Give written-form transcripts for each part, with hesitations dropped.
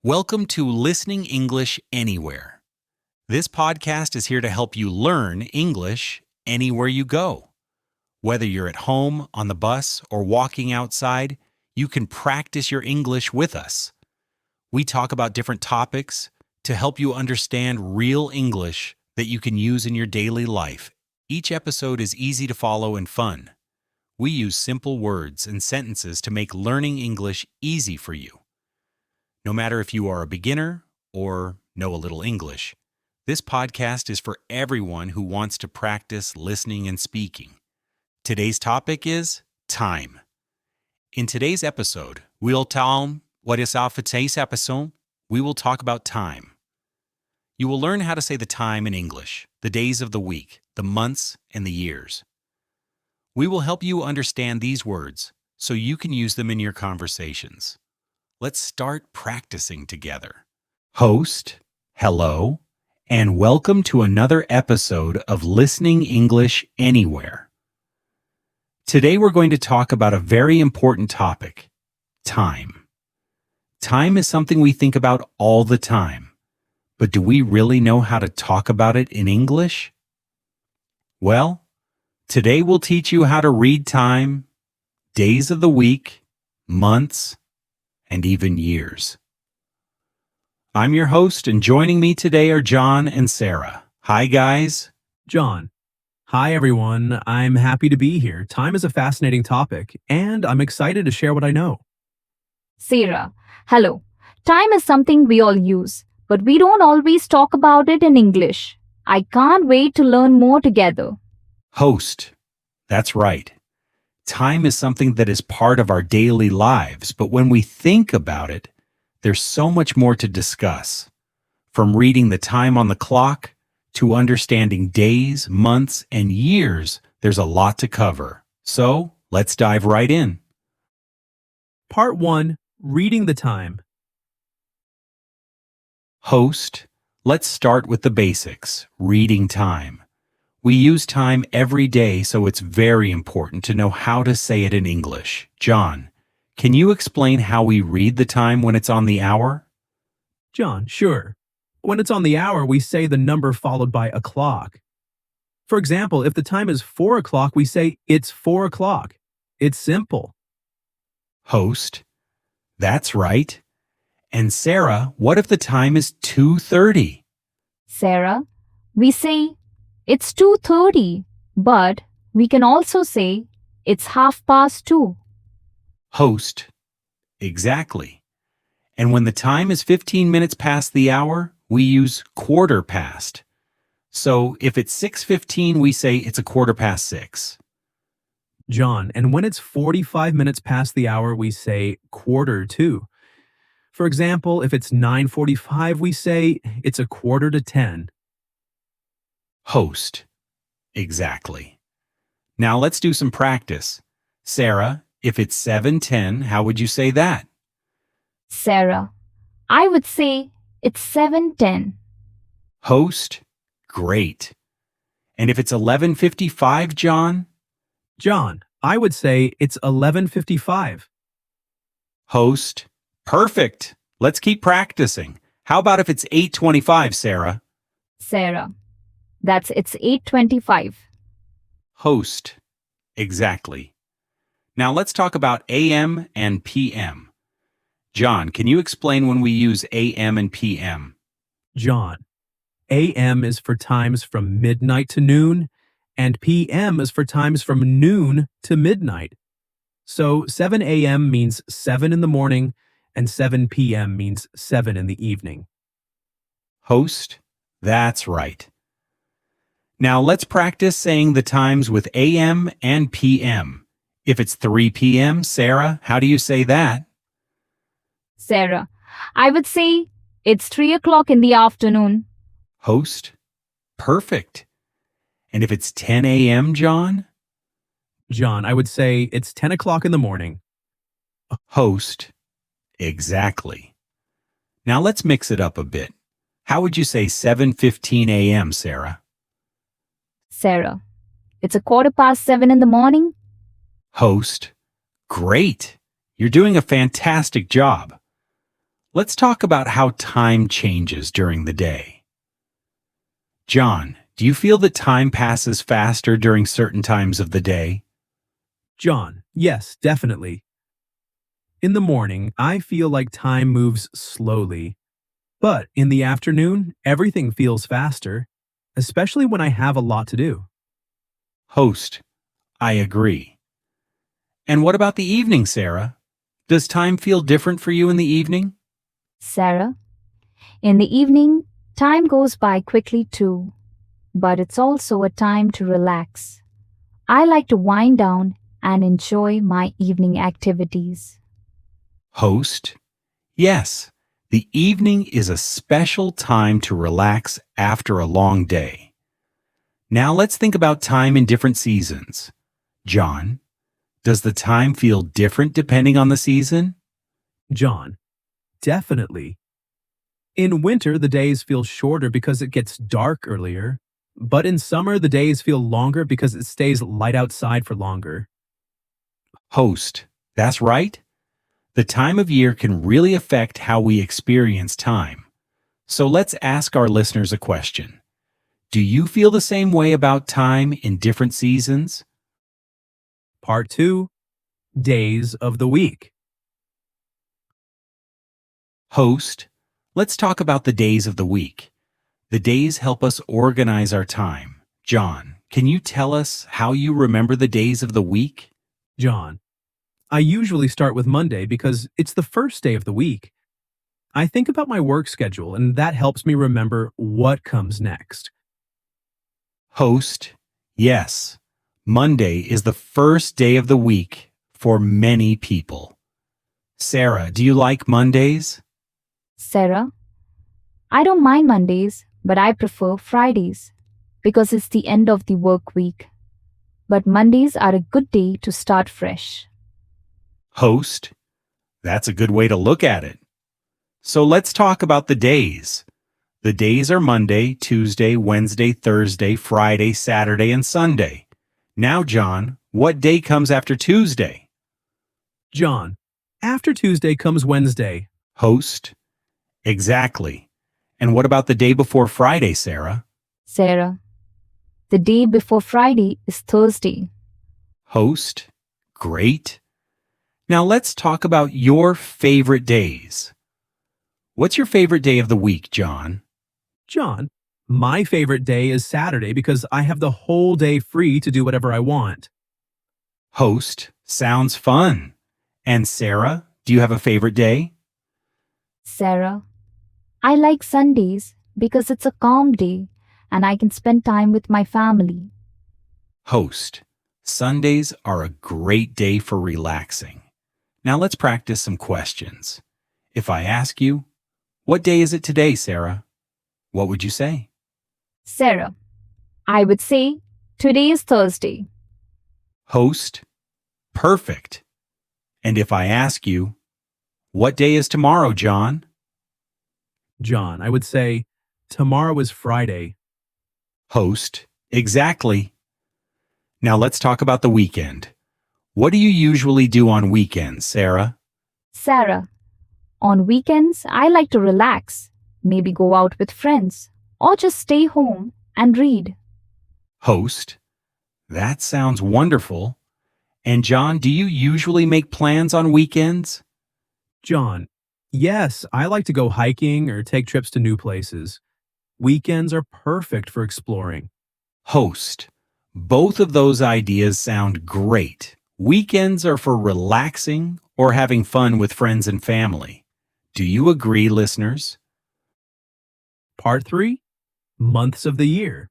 Welcome to Listening English Anywhere. This podcast is here to help you learn English anywhere you go. Whether you're at home, on the bus, or walking outside, you can practice your English with us. We talk about different topics to help you understand real English that you can use in your daily life. Each episode is easy to follow and fun. We use simple words and sentences to make learning English easy for you. No matter if you are a beginner or know a little English, this podcast is for everyone who wants to practice listening and speaking. Today's topic is time. In today's episode, we will talk about time. You will learn how to say the time in English, the days of the week, the months, and the years. We will help you understand these words so you can use them in your conversations. Let's start practicing together. Host, hello, and welcome to another episode of Listening English Anywhere. Today we're going to talk about a very important topic, time. Time is something we think about all the time, but do we really know how to talk about it in English? Well, today we'll teach you how to read time, days of the week, months, and even years. I'm your host, and joining me today are John and Sarah. Hi, guys. John. Hi, everyone. I'm happy to be here. Time is a fascinating topic, and I'm excited to share what I know. Sarah. Hello. Time is something we all use, but we don't always talk about it in English. I can't wait to learn more together. Host. That's right. Time is something that is part of our daily lives, but when we think about it, there's so much more to discuss. From reading the time on the clock to understanding days, months, and years, there's a lot to cover. So, let's dive right in. Part 1. Reading the time. Host. Let's start with the basics, reading time. We use time every day, so it's very important to know how to say it in English. John, can you explain how we read the time when it's on the hour? John, sure. When it's on the hour, we say the number followed by a clock. For example, if the time is 4 o'clock, we say it's 4 o'clock. It's simple. Host, that's right. And Sarah, what if the time is 2:30? Sarah, we say it's 2:30, but we can also say it's 2:30. Host, exactly. And when the time is 15 minutes past the hour, we use quarter past. So if it's 6:15, we say it's 6:15. John, and when it's 45 minutes past the hour, we say 9:45. For example, if it's 9:45, we say it's 9:45. Host, exactly. Now let's do some practice. Sarah, if it's 7:10, how would you say that? Sarah, I would say it's 7:10. Host, great. And if it's 11:55, John? John, I would say it's 11:55. Host, perfect. Let's keep practicing. How about if it's 8:25, Sarah? Sarah, it's 8:25. Host, exactly. Now let's talk about AM and PM. John, can you explain when we use AM and PM? John, AM is for times from midnight to noon, and PM is for times from noon to midnight. So 7 a.m. means 7 in the morning, and 7 p.m. means 7 in the evening. Host, that's right. Now let's practice saying the times with AM and PM. If it's 3 p.m., Sarah, how do you say that? Sarah, I would say it's 3 o'clock in the afternoon. Host, perfect. And if it's 10 a.m., John? John, I would say it's 10 o'clock in the morning. Host, exactly. Now let's mix it up a bit. How would you say 7:15 a.m., Sarah? Sarah, it's 7:15 in the morning. Host, great. You're doing a fantastic job. let's talk about how time changes during the day. John, do you feel that time passes faster during certain times of the day? John, yes, definitely. In the morning, I feel like time moves slowly. But in the afternoon, everything feels faster, especially when I have a lot to do. Host, I agree. And what about the evening, Sarah? Does time feel different for you in the evening? Sarah, in the evening, time goes by quickly too, but it's also a time to relax. I like to wind down and enjoy my evening activities. Host, yes, the evening is a special time to relax after a long day. Now let's think about time in different seasons. John, does the time feel different depending on the season? John, definitely. In winter, the days feel shorter because it gets dark earlier, but in summer, the days feel longer because it stays light outside for longer. Host, that's right. The time of year can really affect how we experience time. So let's ask our listeners a question. Do you feel the same way about time in different seasons? Part 2, Days of the Week. Host, let's talk about the days of the week. The days help us organize our time. John, can you tell us how you remember the days of the week? John, I usually start with Monday because it's the first day of the week. I think about my work schedule, and that helps me remember what comes next. Host, yes. Monday is the first day of the week for many people. Sarah, do you like Mondays? Sarah, I don't mind Mondays, but I prefer Fridays because it's the end of the work week. But Mondays are a good day to start fresh. Host, that's a good way to look at it. So let's talk about the days. The days are Monday, Tuesday, Wednesday, Thursday, Friday, Saturday, and Sunday. Now, John, what day comes after Tuesday? John, after Tuesday comes Wednesday. Host, exactly. And what about the day before Friday, Sarah? Sarah, the day before Friday is Thursday. Host, great. Now let's talk about your favorite days. What's your favorite day of the week, John? John, my favorite day is Saturday because I have the whole day free to do whatever I want. Host, sounds fun. And Sarah, do you have a favorite day? Sarah, I like Sundays because it's a calm day and I can spend time with my family. Host, Sundays are a great day for relaxing. Now let's practice some questions. If I ask you, what day is it today, Sarah? What would you say? Sarah, I would say today is Thursday. Host, perfect. And if I ask you, what day is tomorrow, John? John, I would say tomorrow is Friday. Host, exactly. Now let's talk about the weekend. What do you usually do on weekends, Sarah? Sarah, on weekends I like to relax, maybe go out with friends, or just stay home and read. Host, that sounds wonderful. And John, do you usually make plans on weekends? John, yes, I like to go hiking or take trips to new places. Weekends are perfect for exploring. Host, both of those ideas sound great. Weekends are for relaxing or having fun with friends and family. Do you agree, listeners? Part 3, Months of the Year.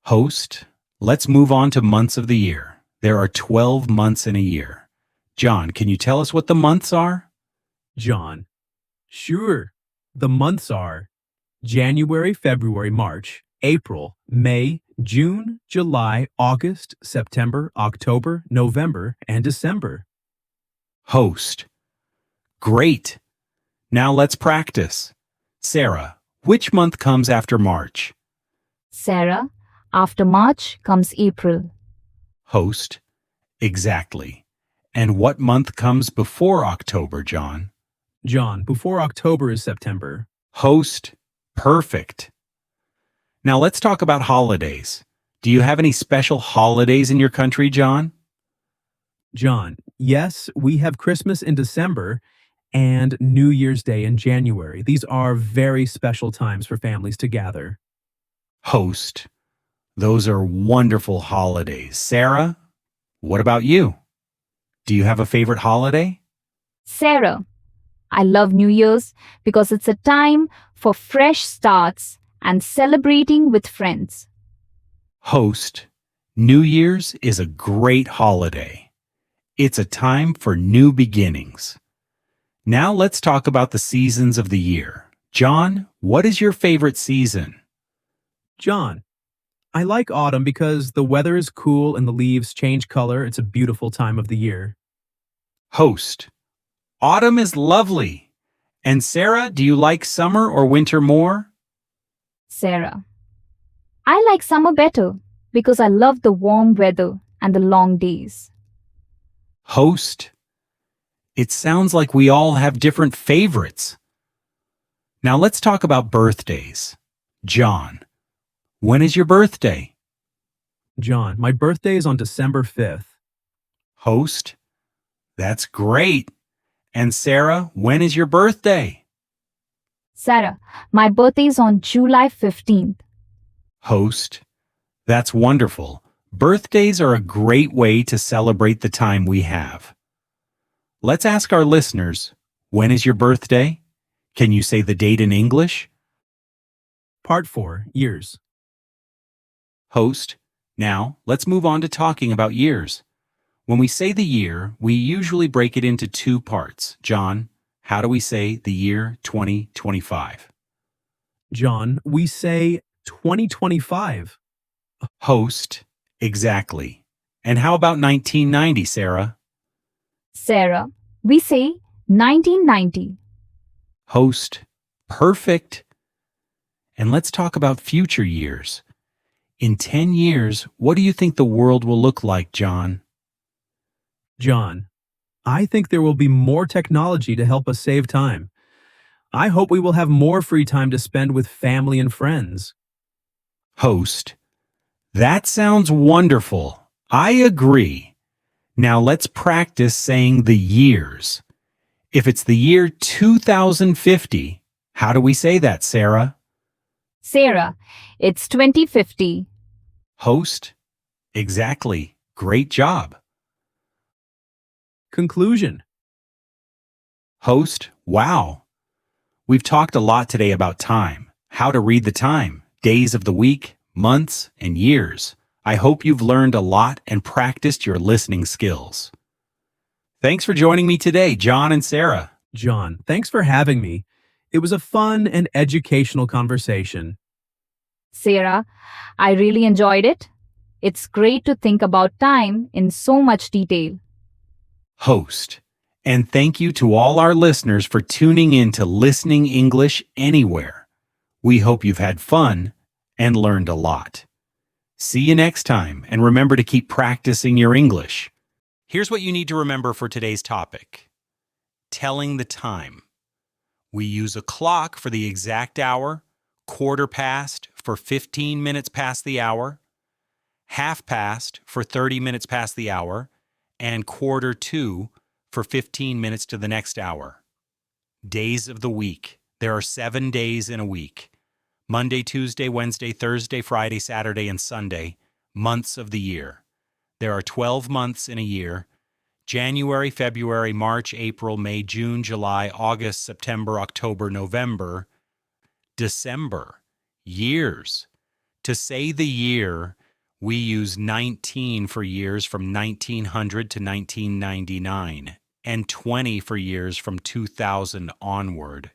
Host, let's move on to months of the year. There are 12 months in a year. John, can you tell us what the months are? John, sure. The months are January, February, March, April, May, June, July, August, September, October, November, and December. Host, great. Now let's practice. Sarah, which month comes after March? Sarah, after March comes April. Host, exactly. And what month comes before October, John? John, before October is September. Host. Perfect. Now let's talk about holidays. Do you have any special holidays in your country, John? John, yes, we have Christmas in December and New Year's Day in January. These are very special times for families to gather. Host. Those are wonderful holidays. Sarah, what about you? Do you have a favorite holiday? Sarah, I love New Year's because it's a time for fresh starts and celebrating with friends. Host. New Year's is a great holiday. It's a time for new beginnings. Now let's talk about the seasons of the year. John, what is your favorite season? John, I like autumn because the weather is cool and the leaves change color. It's a beautiful time of the year. Host. Autumn is lovely. And Sarah, do you like summer or winter more? Sarah, I like summer better because I love the warm weather and the long days. Host. It sounds like we all have different favorites. Now let's talk about birthdays. John, when is your birthday? John, my birthday is on December 5th. Host. That's great. And Sarah, when is your birthday? Sarah, my birthday is on July 15th. Host. That's wonderful. Birthdays are a great way to celebrate the time we have. Let's ask our listeners, when is your birthday? Can you say the date in English? Part 4, Years. Host. Now, let's move on to talking about years. When we say the year, we usually break it into two parts. John, how do we say the year 2025? John, we say 2025. Host. Exactly. And how about 1990, Sarah? Sarah, we say 1990. Host. Perfect. And let's talk about future years. In 10 years, what do you think the world will look like, John? John, I think there will be more technology to help us save time. I hope we will have more free time to spend with family and friends. Host. That sounds wonderful. I agree. Now let's practice saying the years. If it's the year 2050, how do we say that, Sarah? Sarah, it's 2050. Host. Exactly. Great job. Conclusion. Host. Wow. We've talked a lot today about time, how to read the time, days of the week, months, and years. I hope you've learned a lot and practiced your listening skills. Thanks for joining me today, John and Sarah. John, thanks for having me. It was a fun and educational conversation. Sarah, I really enjoyed it. It's great to think about time in so much detail. Host. And thank you to all our listeners for tuning in to Listening English Anywhere. We hope you've had fun and learned a lot. See you next time, and remember to keep practicing your English. Here's what you need to remember for today's topic. Telling the time. We use a clock for the exact hour, quarter past for 15 minutes past the hour, half past for 30 minutes past the hour, and quarter to for 15 minutes to the next hour. Days of the week. There are 7 days in a week. Monday, Tuesday, Wednesday, Thursday, Friday, Saturday, and Sunday. Months of the year. There are 12 months in a year. January, February, March, April, May, June, July, August, September, October, November, December. Years. To say the year, we use 19 for years from 1900 to 1999, and 20 for years from 2000 onward.